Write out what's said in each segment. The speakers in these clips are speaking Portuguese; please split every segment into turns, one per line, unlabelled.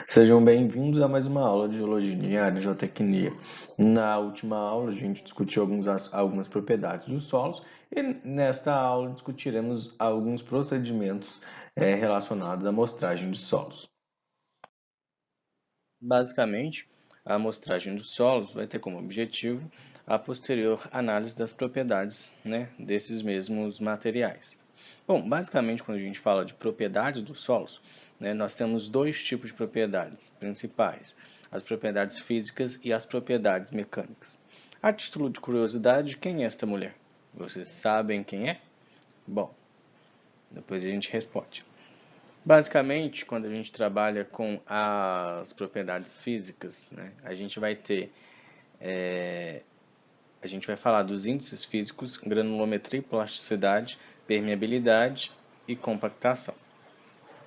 Sejam bem-vindos a mais uma aula de Geologia Linear e Geotecnia. Na última aula, a gente discutiu algumas propriedades dos solos e nesta aula discutiremos alguns procedimentos relacionados à amostragem de solos. Basicamente, a amostragem dos solos vai ter como objetivo a posterior análise das propriedades, desses mesmos materiais. Bom, basicamente, quando a gente fala de propriedades dos solos, nós temos dois tipos de propriedades principais: as propriedades físicas e as propriedades mecânicas. A título de curiosidade, quem é esta mulher? Vocês sabem quem é? Bom, depois a gente responde. Basicamente, quando a gente trabalha com as propriedades físicas, a gente vai falar dos índices físicos, granulometria, plasticidade, permeabilidade e compactação.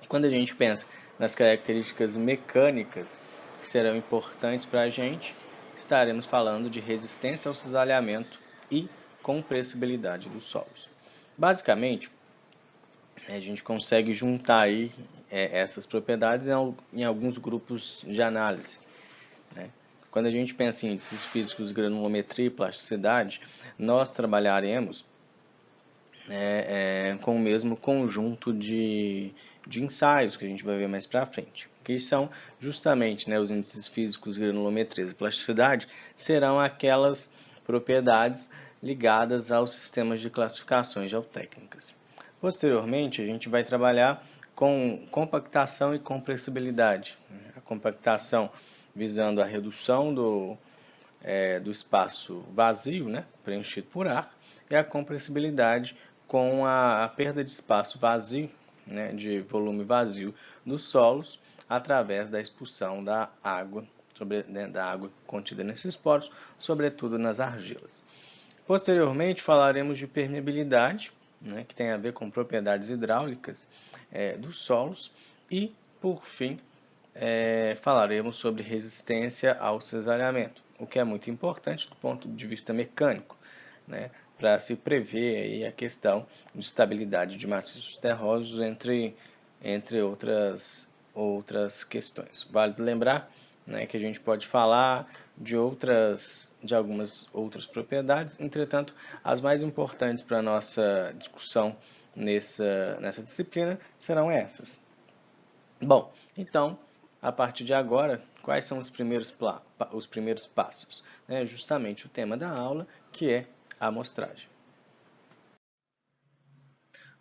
E quando a gente pensa nas características mecânicas que serão importantes para a gente, estaremos falando de resistência ao cisalhamento e compressibilidade dos solos. Basicamente, a gente consegue juntar aí essas propriedades em alguns grupos de análise. Quando a gente pensa em índices físicos, granulometria e plasticidade, nós trabalharemos com o mesmo conjunto de ensaios que a gente vai ver mais para frente, que são justamente os índices físicos, granulometria e plasticidade, serão aquelas propriedades ligadas aos sistemas de classificações geotécnicas. Posteriormente, a gente vai trabalhar com compactação e compressibilidade. A compactação visando a redução do espaço vazio, preenchido por ar, e a compressibilidade com a perda de espaço vazio, de volume vazio dos solos, através da expulsão da água, da água contida nesses poros, sobretudo nas argilas. Posteriormente, falaremos de permeabilidade, que tem a ver com propriedades hidráulicas dos solos, e, por fim, falaremos sobre resistência ao cisalhamento, o que é muito importante do ponto de vista mecânico, para se prever aí a questão de estabilidade de maciços terrosos, entre outras questões. Vale lembrar que a gente pode falar de algumas outras propriedades, entretanto, as mais importantes para a nossa discussão nessa disciplina serão essas. Bom, então, a partir de agora, quais são os primeiros passos? É justamente o tema da aula, que é a amostragem.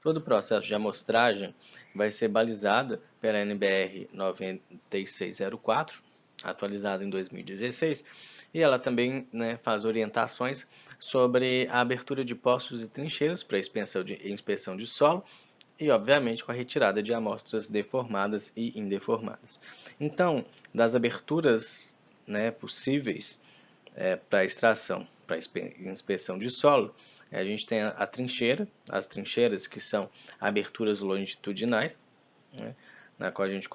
Todo o processo de amostragem vai ser balizado pela NBR 9604, atualizada em 2016, e ela também faz orientações sobre a abertura de poços e trincheiras para inspeção de solo e, obviamente, com a retirada de amostras deformadas e indeformadas. Então, das aberturas possíveis para extração, para inspeção de solo, a gente tem a trincheira, as trincheiras que são aberturas longitudinais, na qual a gente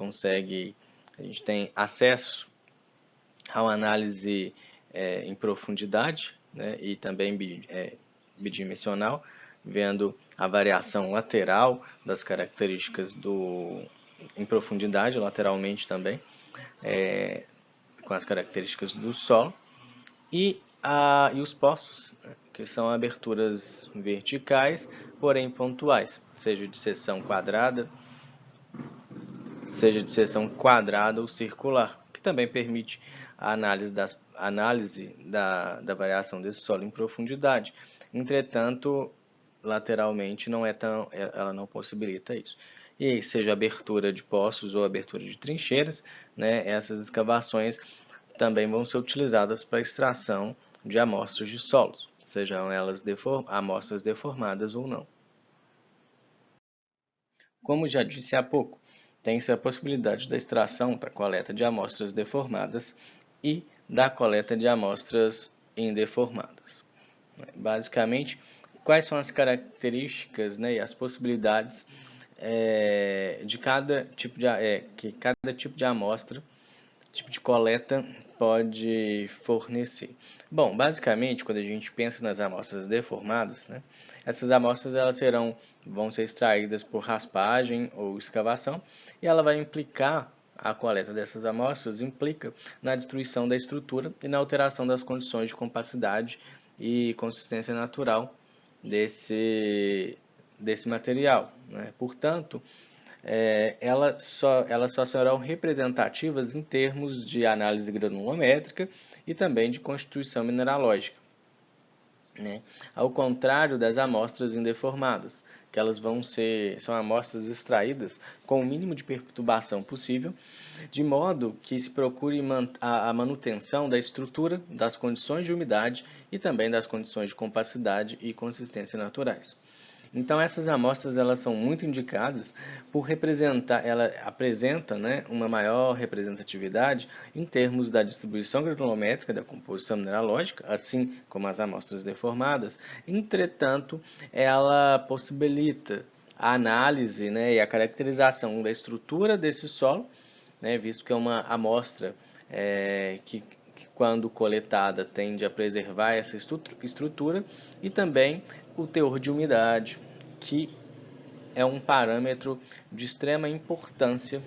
tem acesso a uma análise em profundidade e também bidimensional, vendo a variação lateral das características em profundidade, lateralmente também, com as características do solo, e os poços, que são aberturas verticais, porém pontuais, seja de seção quadrada ou circular, que também permite a análise da variação desse solo em profundidade. Entretanto, lateralmente ela não possibilita isso. E seja abertura de poços ou abertura de trincheiras, essas escavações também vão ser utilizadas para extração de amostras de solos, sejam elas amostras deformadas ou não. Como já disse há pouco, tem-se a possibilidade da extração da coleta de amostras deformadas e da coleta de amostras indeformadas. Basicamente, quais são as características e as possibilidades de cada tipo de amostra, tipo de coleta pode fornecer? Bom, basicamente, quando a gente pensa nas amostras deformadas, essas amostras vão ser extraídas por raspagem ou escavação, e ela vai implicar a coleta dessas amostras implica na destruição da estrutura e na alteração das condições de compacidade e consistência natural desse material, né? Portanto, elas só serão representativas em termos de análise granulométrica e também de constituição mineralógica, né? Ao contrário das amostras indeformadas, que elas são amostras extraídas com o mínimo de perturbação possível, de modo que se procure a manutenção da estrutura, das condições de umidade e também das condições de compacidade e consistência naturais. Então essas amostras elas são muito indicadas por representar, ela apresenta, né, uma maior representatividade em termos da distribuição granulométrica da composição mineralógica, assim como as amostras deformadas. Entretanto, ela possibilita a análise, né, e a caracterização da estrutura desse solo, né, visto que é uma amostra que quando coletada tende a preservar essa estrutura, e também o teor de umidade, que é um parâmetro de extrema importância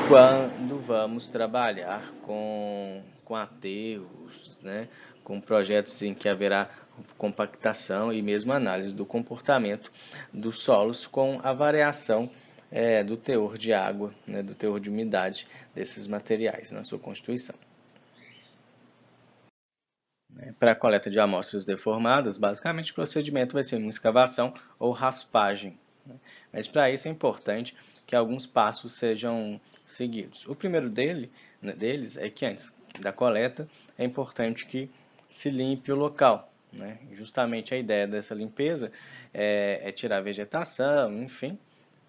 quando vamos trabalhar com aterros, né, com projetos em que haverá compactação e mesmo análise do comportamento dos solos com a variação do teor de água, né, do teor de umidade desses materiais na sua constituição. Para a coleta de amostras deformadas, basicamente o procedimento vai ser uma escavação ou raspagem, né? Mas para isso é importante que alguns passos sejam seguidos. O primeiro deles é que antes da coleta é importante que se limpe o local, né? Justamente a ideia dessa limpeza é tirar a vegetação, enfim,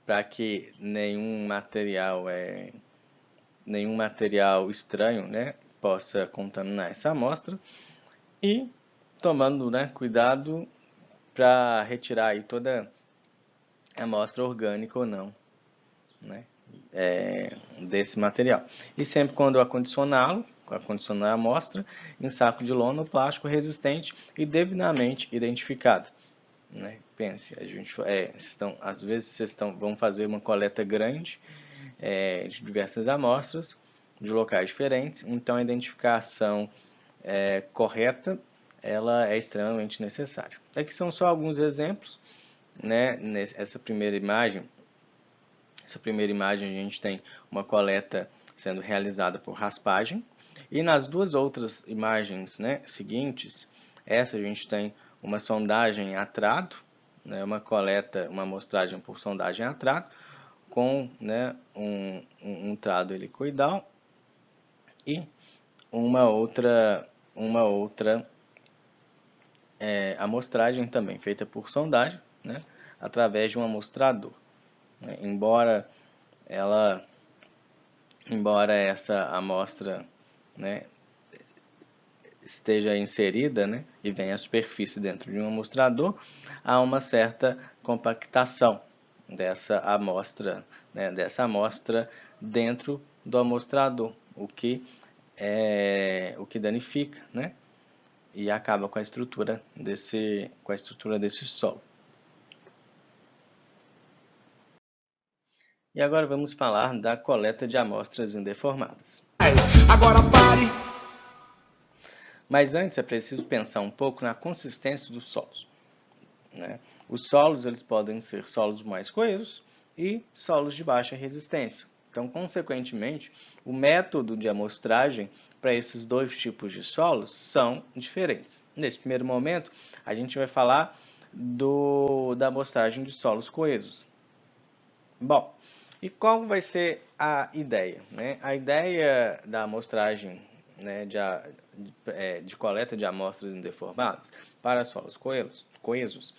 para que nenhum material estranho, né, possa contaminar essa amostra. E tomando, né, cuidado para retirar aí toda a amostra orgânica ou não, né, desse material. E sempre quando acondicionar a amostra em saco de lona ou plástico resistente e devidamente identificado, né? Pense, às vezes vocês vão fazer uma coleta grande de diversas amostras de locais diferentes, então a identificação correta ela é extremamente necessária. Aqui são só alguns exemplos, né? Essa primeira imagem a gente tem uma coleta sendo realizada por raspagem, e nas duas outras imagens, né, seguintes, essa a gente tem uma sondagem a trato, né, uma amostragem por sondagem a trato, com, né, um trado helicoidal e uma outra amostragem também feita por sondagem, né, através de um amostrador, né. Embora essa amostra, né, esteja inserida, né, e venha à superfície dentro de um amostrador, há uma certa compactação dessa amostra, né, dentro do amostrador, o que danifica, né, e acaba com a estrutura desse solo. E agora vamos falar da coleta de amostras indeformadas. Agora pare! Mas antes é preciso pensar um pouco na consistência dos solos, né? Os solos eles podem ser solos mais coesos e solos de baixa resistência. Então, consequentemente, o método de amostragem para esses dois tipos de solos são diferentes. Nesse primeiro momento, a gente vai falar da amostragem de solos coesos. Bom, e qual vai ser a ideia, né? A ideia da amostragem, né, de coleta de amostras indeformadas para solos coesos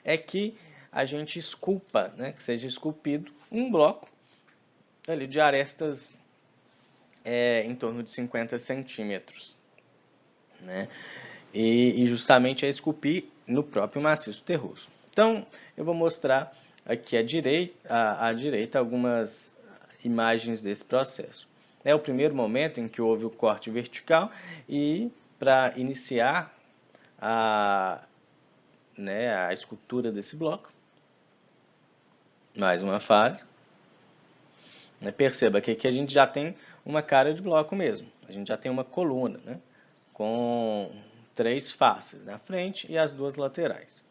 é que a gente esculpa, né, que seja esculpido um bloco ali de arestas em torno de 50 centímetros, né? E justamente é esculpir no próprio maciço terroso. Então, eu vou mostrar aqui à direita algumas imagens desse processo. É o primeiro momento em que houve o corte vertical e para iniciar a escultura desse bloco, mais uma fase. Perceba que aqui a gente já tem uma cara de bloco mesmo. A gente já tem uma coluna, né? Com 3 faces na frente e as 2 laterais.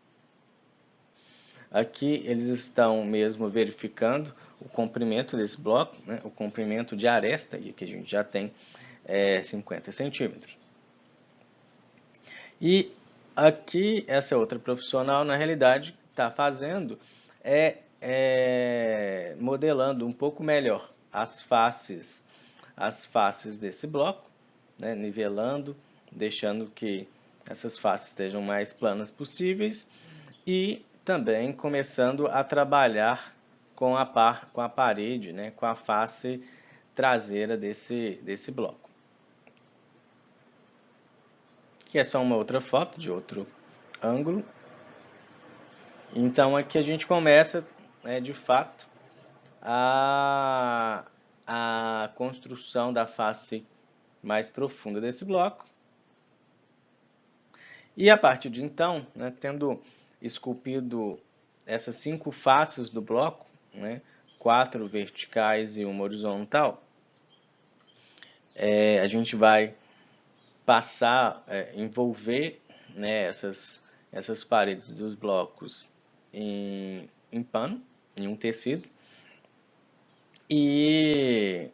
Aqui eles estão mesmo verificando o comprimento desse bloco, né? O comprimento de aresta, e aqui a gente já tem 50 centímetros. E aqui essa outra profissional, na realidade, está fazendo modelando um pouco melhor as faces desse bloco, né, nivelando, deixando que essas faces estejam mais planas possíveis e também começando a trabalhar com a parede, né, com a face traseira desse bloco. Aqui é só uma outra foto de outro ângulo. Então aqui a gente começa, né, de fato, a construção da face mais profunda desse bloco. E a partir de então, né, tendo esculpido essas 5 faces do bloco, né, 4 verticais e uma horizontal, a gente vai passar, envolver, né, essas paredes dos blocos em pano, em um tecido, e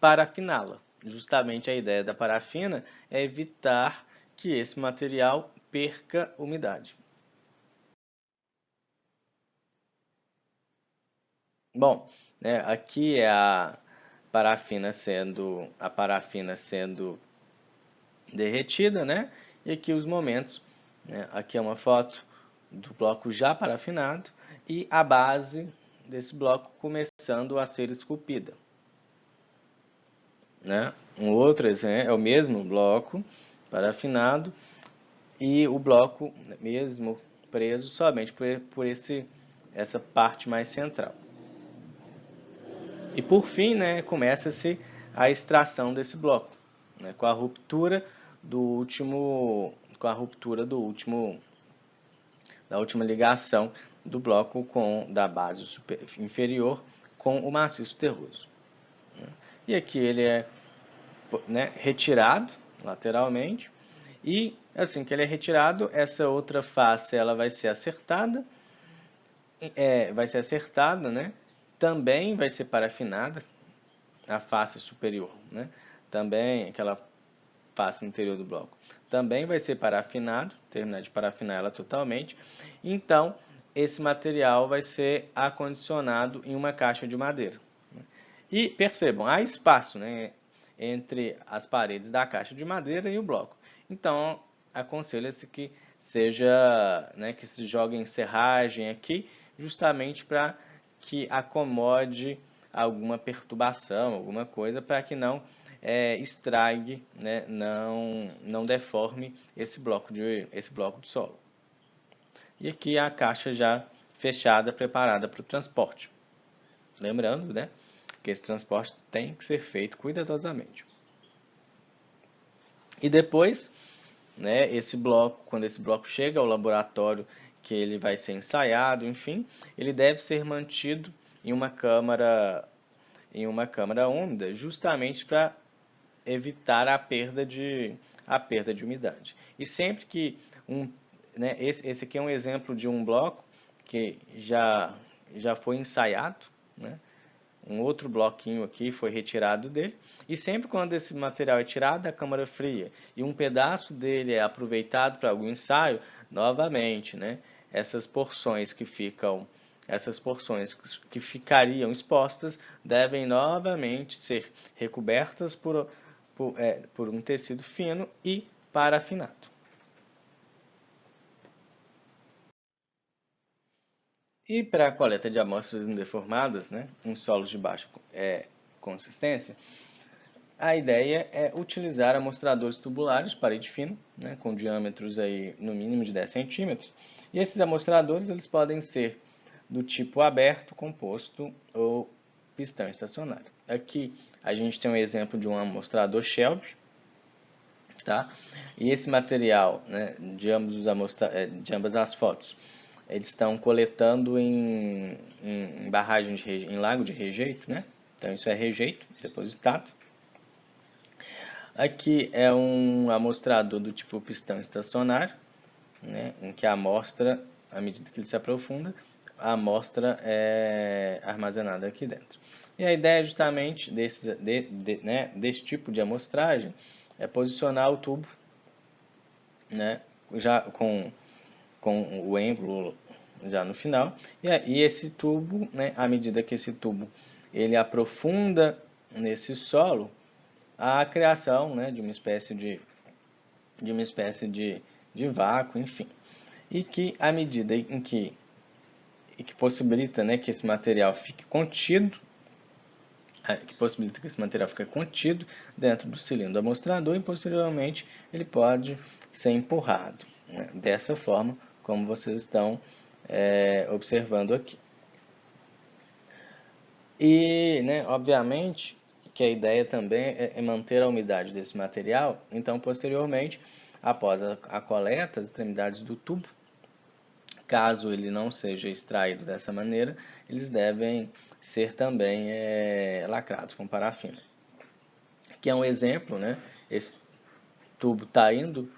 parafiná-la. Justamente a ideia da parafina é evitar que esse material perca umidade. Bom, né, aqui é a parafina sendo derretida, né? E aqui os momentos, né? Aqui é uma foto do bloco já parafinado e a base desse bloco começando a ser esculpida, né? Um outro exemplo é o mesmo bloco parafinado e o bloco mesmo preso somente por essa parte mais central. E por fim, né, começa-se a extração desse bloco, né, com a ruptura da última ligação do bloco da base inferior com o maciço terroso. E aqui ele é, né, retirado lateralmente e assim que ele é retirado, essa outra face ela vai ser acertada, né? Também vai ser parafinada a face superior, né? Também aquela face interior do bloco. Também vai ser parafinado, terminar de parafinar ela totalmente. Então, esse material vai ser acondicionado em uma caixa de madeira. E percebam, há espaço, né, entre as paredes da caixa de madeira e o bloco. Então, aconselha-se que seja, né, que se jogue serragem aqui, justamente para que acomode alguma perturbação, alguma coisa, para que não estrague, né, não deforme esse bloco de solo. E aqui a caixa já fechada, preparada para o transporte. Lembrando, né, que esse transporte tem que ser feito cuidadosamente. E depois, né, quando esse bloco chega ao laboratório, que ele vai ser ensaiado, enfim, ele deve ser mantido em uma câmara úmida, justamente para evitar a perda de umidade. E sempre que né, esse aqui é um exemplo de um bloco que já foi ensaiado, né? Um outro bloquinho aqui foi retirado dele, e sempre quando esse material é tirado da câmara fria e um pedaço dele é aproveitado para algum ensaio, novamente, né, essas porções que ficariam expostas devem novamente ser recobertas por um tecido fino e parafinado. E para a coleta de amostras indeformadas, né, em solos de baixa consistência, a ideia é utilizar amostradores tubulares de parede fina, né, com diâmetros aí no mínimo de 10 centímetros. E esses amostradores eles podem ser do tipo aberto, composto ou pistão estacionário. Aqui a gente tem um exemplo de um amostrador Shelby, tá? E esse material, né, de ambas as fotos, eles estão coletando em barragem em lago de rejeito, né? Então isso é rejeito depositado. Aqui é um amostrador do tipo pistão estacionário, né? Em que a amostra, à medida que ele se aprofunda, a amostra é armazenada aqui dentro. E a ideia justamente desse tipo de amostragem é posicionar o tubo, né, já com o êmbolo já no final, e esse tubo, né, à medida que esse tubo ele aprofunda nesse solo, a criação, né, de uma espécie de vácuo, enfim, e que à medida em que possibilita, né, que esse material fique contido, dentro do cilindro amostrador e posteriormente ele pode ser empurrado, né, dessa forma como vocês estão observando aqui. E, né, obviamente, que a ideia também é manter a umidade desse material, então posteriormente, após a coleta, as extremidades do tubo, caso ele não seja extraído dessa maneira, eles devem ser também lacrados com parafina. Aqui é um exemplo, né? Esse tubo está indo,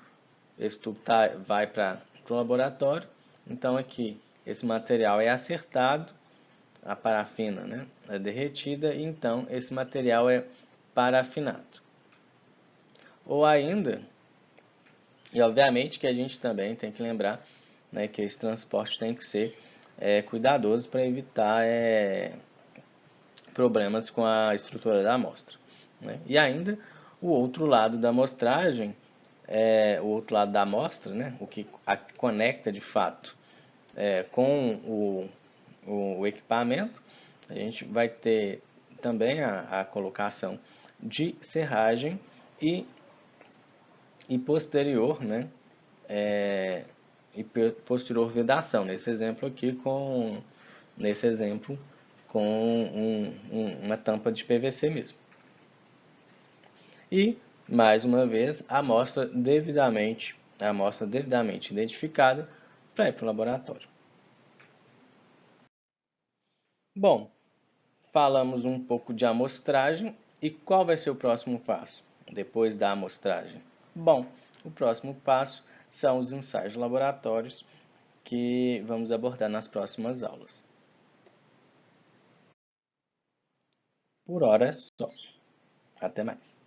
vai para o laboratório, então aqui esse material é acertado, a parafina, né, é derretida e então esse material é parafinado. Ou ainda, e obviamente que a gente também tem que lembrar, né, que esse transporte tem que ser cuidadoso para evitar problemas com a estrutura da amostra, né? E ainda o outro lado da amostragem, o outro lado da amostra, né, o que a conecta de fato com o equipamento, a gente vai ter também a colocação de serragem e posterior, né, e posterior vedação. Nesse exemplo aqui com uma tampa de PVC mesmo. E mais uma vez a amostra devidamente identificada para ir para o laboratório. Bom, falamos um pouco de amostragem e qual vai ser o próximo passo depois da amostragem? Bom, o próximo passo são os ensaios laboratórios que vamos abordar nas próximas aulas. Por hora é só. Até mais.